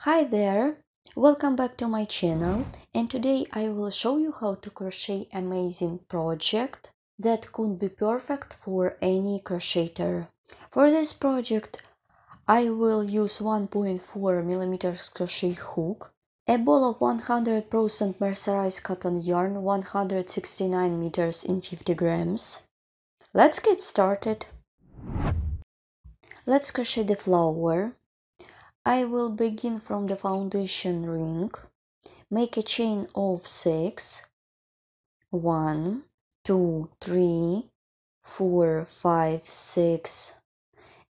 Hi there, welcome back to my channel, and today I will show you how to crochet amazing project that could be perfect for any crocheter. For this project I will use 1.4 millimeters crochet hook, a ball of 100% mercerized cotton yarn 169 meters in 50 grams. Let's get started. Let's crochet the flower. I will begin from the foundation ring. Make a chain of 6. 1, 2, 3, 4, 5, 6,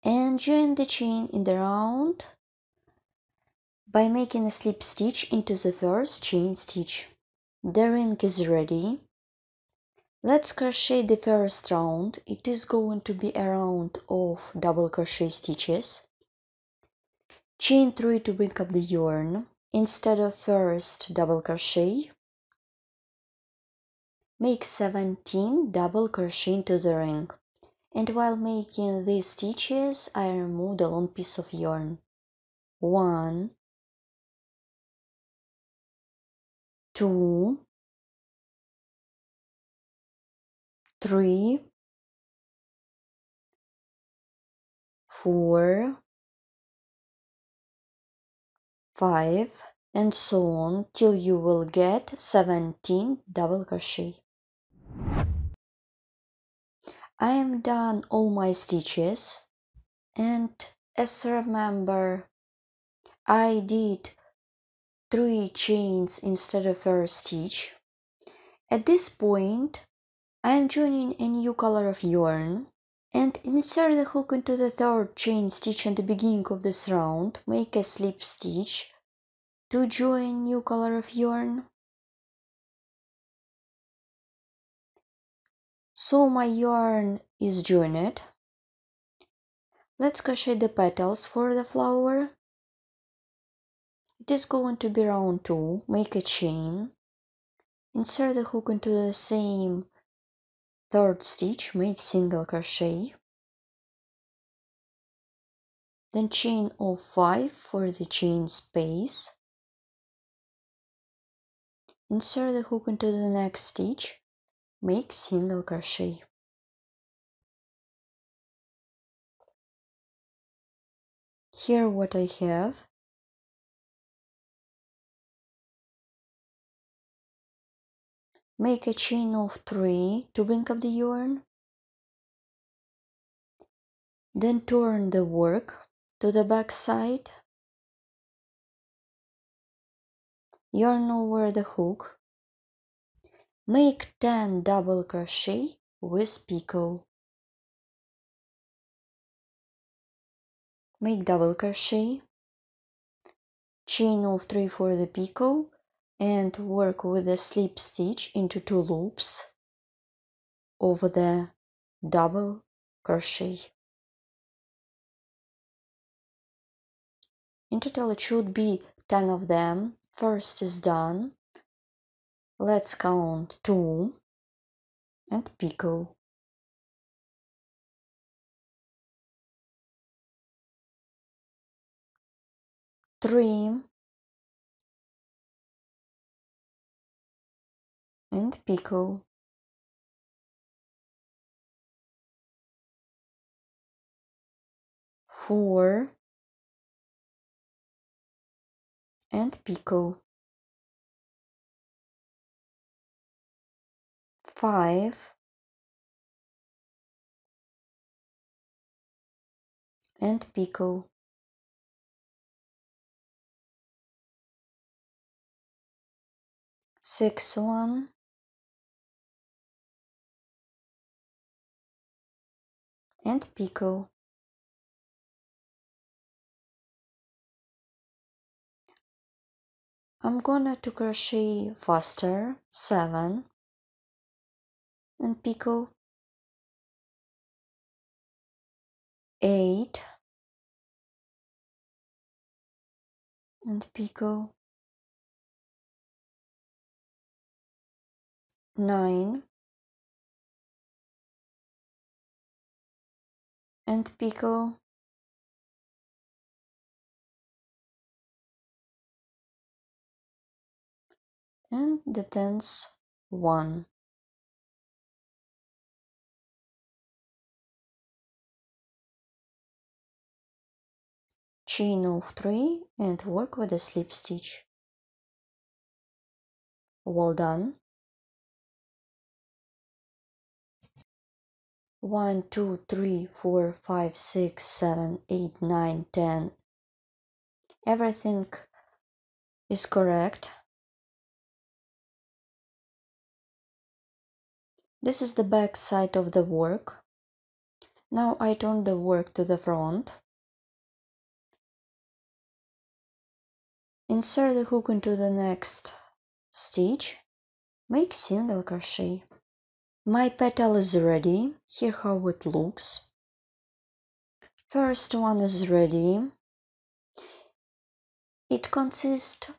and join the chain in the round by making a slip stitch into the first chain stitch. The ring is ready. Let's crochet the first round. It is going to be a round of double crochet stitches. Chain 3 to bring up the yarn. Instead of first double crochet, make 17 double crochet into the ring, and while making these stitches I remove the long piece of yarn. 1, 2, 3, 4, 5, and so on till you will get 17 double crochet. I am done all my stitches, and as remember I did 3 chains instead of first stitch. At this point I am joining a new color of yarn and insert the hook into the third chain stitch at the beginning of this round. Make a slip stitch to join new color of yarn. So my yarn is joined. Let's crochet the petals for the flower. It is going to be round 2. Make a chain. Insert the hook into the same third stitch. Make single crochet. Then chain of 5 for the chain space. Insert the hook into the next stitch. Make single crochet. Here what I have. Make a chain of 3 to bring up the yarn. Then turn the work to the back side. Yarn over the hook. Make 10 double crochet with picot. Make double crochet, chain of 3 for the picot, and work with a slip stitch into 2 loops over the double crochet. In total it should be 10 of them. First is done. Let's count 2 and picot. 3 and picot. 4 and picot. 5 and picot. 6 1 and picot. I'm gonna to crochet faster. 7 and picot. 8 and picot. 9 and picot. and the 10th one. Chain of 3 and work with a slip stitch. Well done. 1, 2, 3, 4, 5, 6, 7, 8, 9, 10. Everything is correct. This is the back side of the work. Now I turn the work to the front. Insert the hook into the next stitch. Make single crochet. My petal is ready. Here how it looks. First one is ready. It consists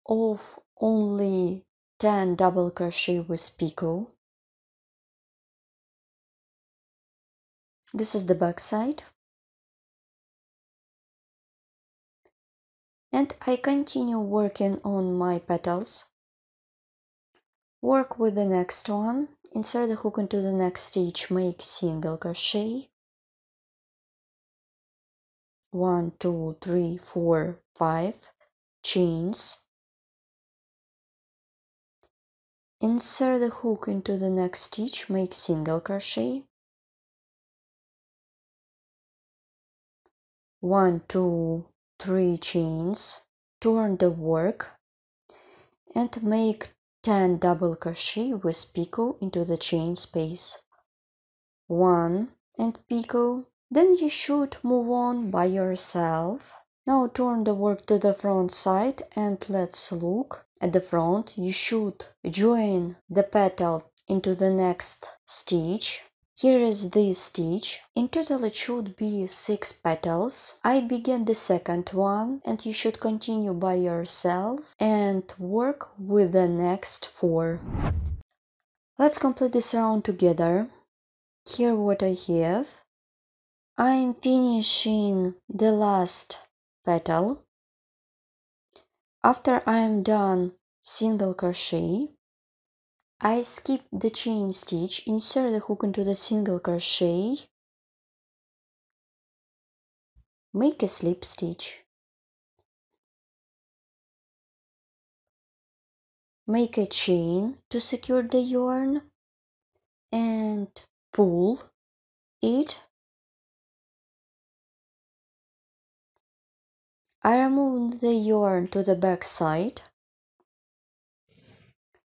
of only 10 double crochet with picot. This is the back side. And I continue working on my petals. Work with the next one. Insert the hook into the next stitch. Make single crochet. 1, 2, 3, 4, 5 chains. Insert the hook into the next stitch. Make single crochet. 1, 2, 3 chains. Turn the work and make 10 double crochet with picot into the chain space. 1 and picot. Then you should move on by yourself. Now turn the work to the front side and let's look at the front. You should join the petal into the next stitch. Here is this stitch. In total it should be 6 petals. I began the second one and you should continue by yourself and work with the next 4. Let's complete this round together. Here what I have. I'm finishing the last petal. After I'm done single crochet, I skip the chain stitch, insert the hook into the single crochet, make a slip stitch, make a chain to secure the yarn and pull it. I remove the yarn to the back side.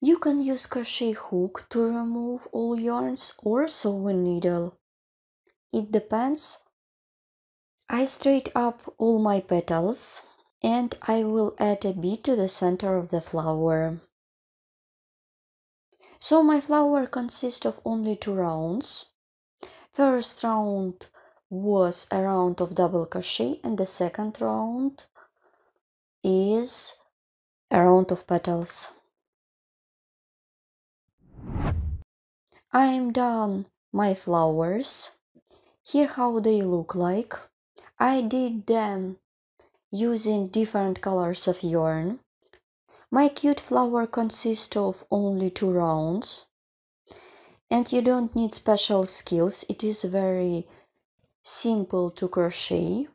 You can use crochet hook to remove all yarns or sewing needle. It depends. I straight up all my petals and I will add a bead to the center of the flower. So my flower consists of only 2 rounds. First round was a round of double crochet and the second round is a round of petals. I'm done my flowers. Here how they look like. I did them using different colors of yarn. My cute flower consists of only 2 rounds. And you don't need special skills. It is very simple to crochet.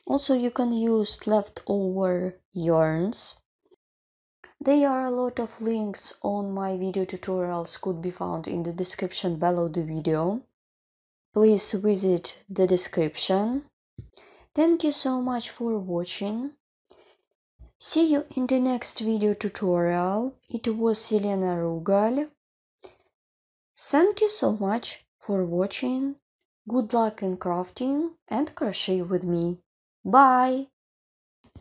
Also you can use leftover yarns. There are a lot of links on my video tutorials could be found in the description below the video. Please visit the description. Thank you so much for watching. See you in the next video tutorial. It was Elena Rugal. Thank you so much for watching. Good luck in crafting and crochet with me. Bye!